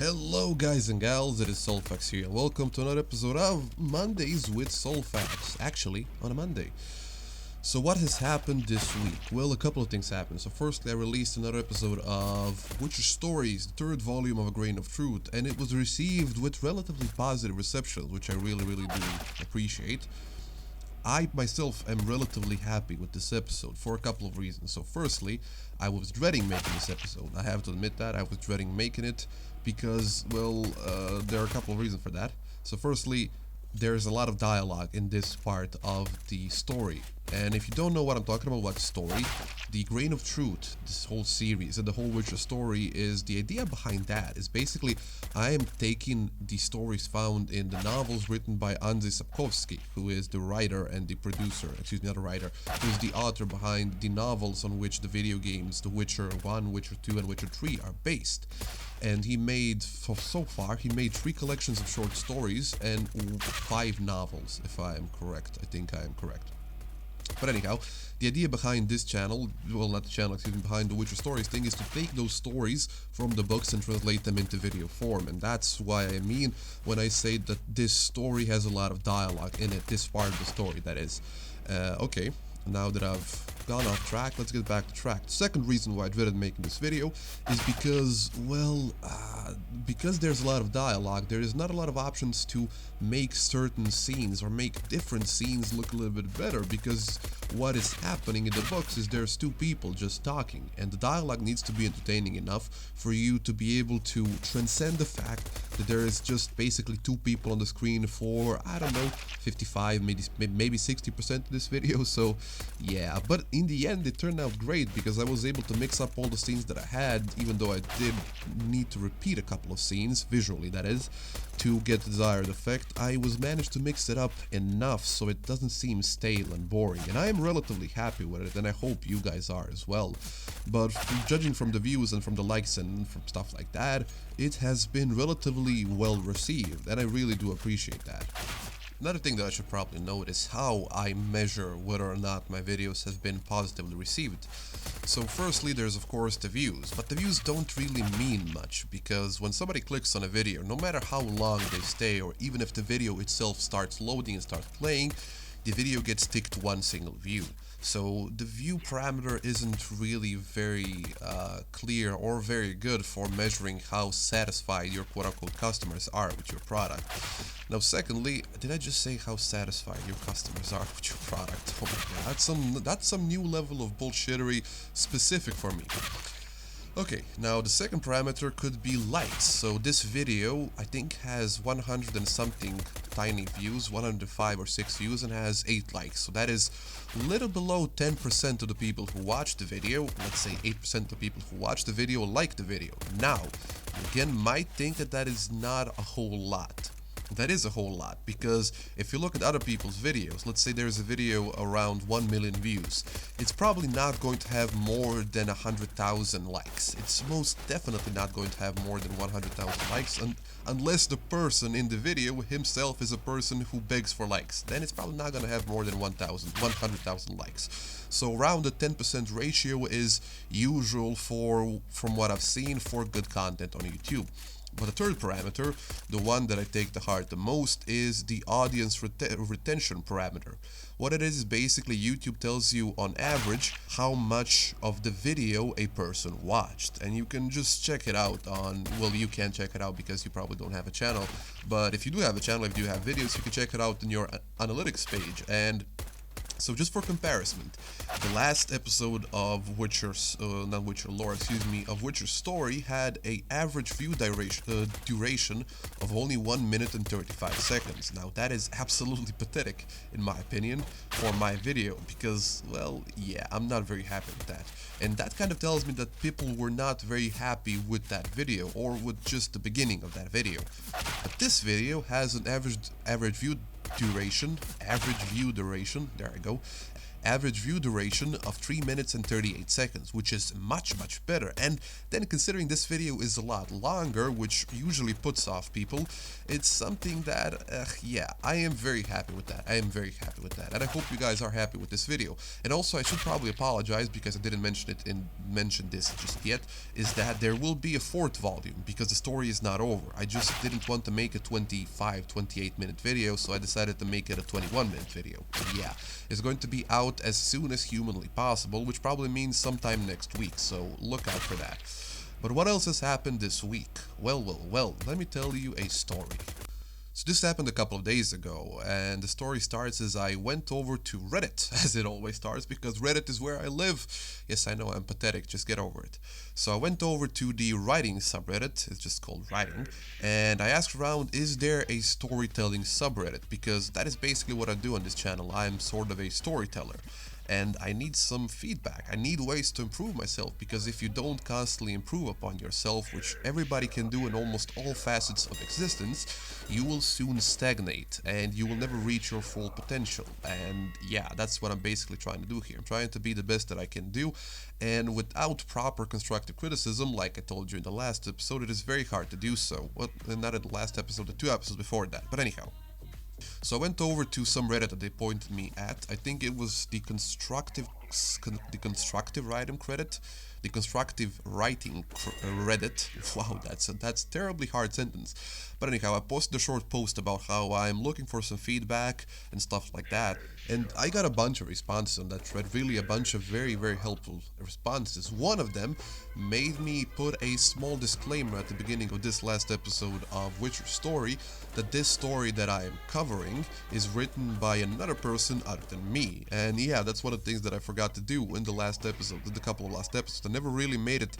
Hello guys and gals, it is Soulfax here and welcome to another episode of Mondays with Soulfax, actually on a Monday. So what has happened this week? Well, a couple of things happened. So firstly, I released another episode of Witcher Stories, the third volume of A Grain of Truth, and it was received with relatively positive reception, which I really do appreciate. I myself am relatively happy with this episode for a couple of reasons. So firstly, I was dreading making this episode. I have to admit that, I was dreading making it because, well, there are a couple of reasons for that. So firstly, there's a lot of dialogue in this part of the story. And if you don't know what I'm talking about, what story, the Grain of Truth, this whole series and the whole Witcher story, is the idea behind that is basically I am taking the stories found in the novels written by Andrzej Sapkowski, who is the writer and the producer, excuse me, not a writer, who is the author behind the novels on which the video games The Witcher 1, Witcher 2 and Witcher 3 are based. And he made, so far, he made 3 collections of short stories and 5 novels, if I am correct. I think I am correct. But anyhow, the idea behind this channel, well, not the channel, excuse me, behind the Witcher Stories thing, is to take those stories from the books and translate them into video form. And that's why I mean when I say that this story has a lot of dialogue in it, this part of the story, that is. Okay, now that I've gone off track, let's get back to track. The second reason why I dreaded making this video is because, well, because there's a lot of dialogue, there is not a lot of options to make certain scenes or make different scenes look a little bit better, because what is happening in the books is there's 2 people just talking, and the dialogue needs to be entertaining enough for you to be able to transcend the fact that there is just basically 2 people on the screen for, I don't know, 55, maybe 60% of this video. So yeah, but in the end it turned out great because I was able to mix up all the scenes that I had, even though I did need to repeat a couple of scenes, visually that is, to get the desired effect. I was managed to mix it up enough so it doesn't seem stale and boring, and I am relatively happy with it, and I hope you guys are as well. But judging from the views and from the likes and from stuff like that, it has been relatively well received, and I really do appreciate that. Another thing that I should probably note is how I measure whether or not my videos have been positively received. So firstly, there's of course the views, but the views don't really mean much, because when somebody clicks on a video, no matter how long they stay, or even if the video itself starts loading and starts playing, the video gets ticked 1 single view. So the view parameter isn't really very clear or very good for measuring how satisfied your quote-unquote customers are with your product. Now secondly, did I just say how satisfied your customers are with your product? Oh my god, that's some new level of bullshittery specific for me. Okay, now the second parameter could be likes. So this video, I think, has 100 and something tiny views, 105 or 6 views, and has 8 likes. So that is a little below 10% of the people who watch the video. Let's say 8% of the people who watch the video like the video. Now, you again might think that that is not a whole lot. That is a whole lot, because if you look at other people's videos, let's say there's a video around 1 million views, it's probably not going to have more than 100,000 likes. It's most definitely not going to have more than 100,000 likes, unless the person in the video himself is a person who begs for likes. Then it's probably not going to have more than 100,000 likes. So around the 10% ratio is usual from what I've seen for good content on YouTube. But the third parameter, the one that I take to heart the most, is the audience retention parameter. What it is basically YouTube tells you on average how much of the video a person watched, and you can just check it out on, well, you can't check it out because you probably don't have a channel, but if you do have a channel, if you have videos, you can check it out in your analytics page. And so just for comparison, the last episode of Witcher's, not Witcher lore, excuse me, of Witcher Story had a average view duration of only 1 minute and 35 seconds. Now that is absolutely pathetic, in my opinion, for my video, because, well, yeah, I'm not very happy with that. And that kind of tells me that people were not very happy with that video, or with just the beginning of that video. But this video has an average view duration, there I go, average view duration of 3 minutes and 38 seconds, which is much better. And then considering this video is a lot longer, which usually puts off people, it's something that, yeah, I am very happy with that. I am very happy with that, and I hope you guys are happy with this video. And also, I should probably apologize because I didn't mention this just yet, is that there will be a fourth volume because the story is not over. I just didn't want to make a 28 minute video, so I decided to make it a 21-minute video. And yeah, it's going to be out as soon as humanly possible, which probably means sometime next week, so look out for that. But what else has happened this week? Well, let me tell you a story. So this happened a couple of days ago, and the story starts as I went over to Reddit, as it always starts, because Reddit is where I live. Yes, I know, I'm pathetic, just get over it. So I went over to the writing subreddit, it's just called writing, and I asked around, is there a storytelling subreddit? Because that is basically what I do on this channel. I'm sort of a storyteller. And I need some feedback. I need ways to improve myself, because if you don't constantly improve upon yourself, which everybody can do in almost all facets of existence, you will soon stagnate and you will never reach your full potential. And yeah, that's what I'm basically trying to do here. I'm trying to be the best that I can do, and without proper constructive criticism, like I told you in the last episode, it is very hard to do so. Well, not in the last episode, the 2 episodes before that, but anyhow. So I went over to some Reddit that they pointed me at. I think it was the constructive writing credit, the constructive writing Reddit. Wow, that's terribly hard sentence. But anyhow, I posted a short post about how I'm looking for some feedback and stuff like that. And I got a bunch of responses on that thread, really a bunch of very helpful responses. One of them made me put a small disclaimer at the beginning of this last episode of Witcher Story, that this story that I am covering is written by another person other than me. And yeah, that's one of the things that I forgot to do in the last episode, in the couple of last episodes. I never really made it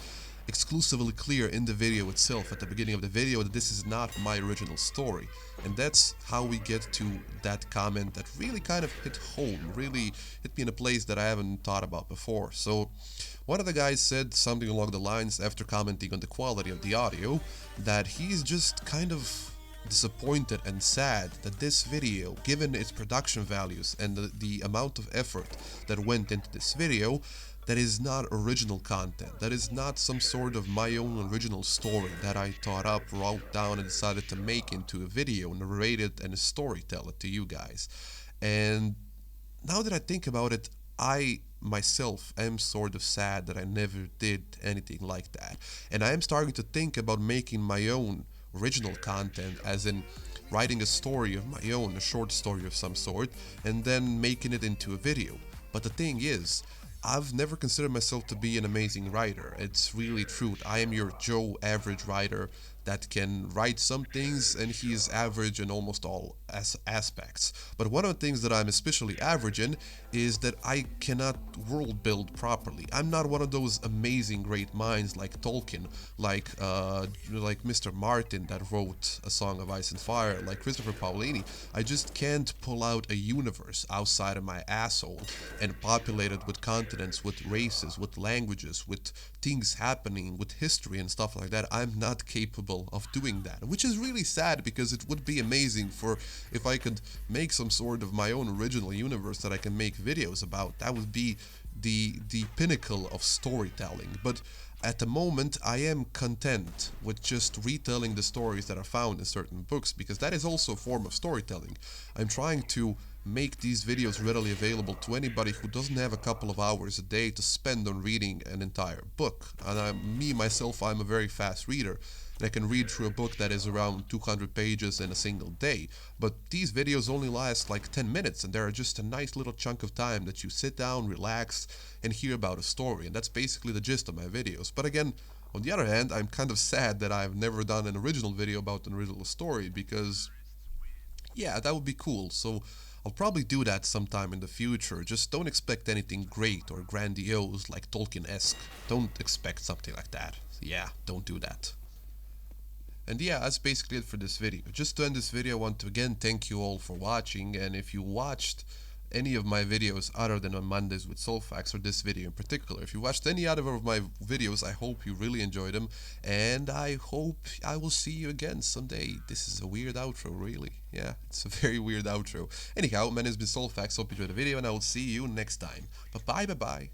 exclusively clear in the video itself, at the beginning of the video, that this is not my original story. And that's how we get to that comment that really kind of hit home, really hit me in a place that I haven't thought about before. So one of the guys said something along the lines, after commenting on the quality of the audio, that he's just kind of disappointed and sad that this video, given its production values and the amount of effort that went into this video, that is not original content, that is not some sort of my own original story that I thought up, wrote down, and decided to make into a video, narrate it, and storytell it to you guys. And now that I think about it, I myself am sort of sad that I never did anything like that. And I am starting to think about making my own original content, as in writing a story of my own, a short story of some sort, and then making it into a video. But the thing is, I've never considered myself to be an amazing writer. It's really true. I am your Joe average writer that can write some things, and he is average in almost all aspects. But one of the things that I'm especially average in is that I cannot world build properly. I'm not one of those amazing great minds like Tolkien, like Mr. Martin that wrote A Song of Ice and Fire, like Christopher Paolini. I just can't pull out a universe outside of my asshole and populate it with continents, with races, with languages, with things happening, with history and stuff like that. I'm not capable of doing that, which is really sad, because it would be amazing if I could make some sort of my own original universe that I can make videos about. That would be the pinnacle of storytelling. But at the moment, I am content with just retelling the stories that are found in certain books, because that is also a form of storytelling. I'm trying to make these videos readily available to anybody who doesn't have a couple of hours a day to spend on reading an entire book. And I'm a very fast reader, and I can read through a book that is around 200 pages in a single day. But these videos only last like 10 minutes, and they're just a nice little chunk of time that you sit down, relax, and hear about a story. And that's basically the gist of my videos. But again, on the other hand, I'm kind of sad that I've never done an original video about an original story, because yeah, that would be cool. So I'll probably do that sometime in the future. Just don't expect anything great or grandiose like Tolkien-esque. Don't expect something like that. Yeah, don't do that. And yeah, that's basically it for this video. Just to end this video, I want to again thank you all for watching, and if you watched any of my videos other than on Mondays with Soulfax, or this video in particular. If you watched any other of my videos, I hope you really enjoyed them, and I hope I will see you again someday. This is a weird outro, really. Yeah, it's a very weird outro. Anyhow, my name has been Soulfax. Hope you enjoyed the video, and I will see you next time. Bye bye.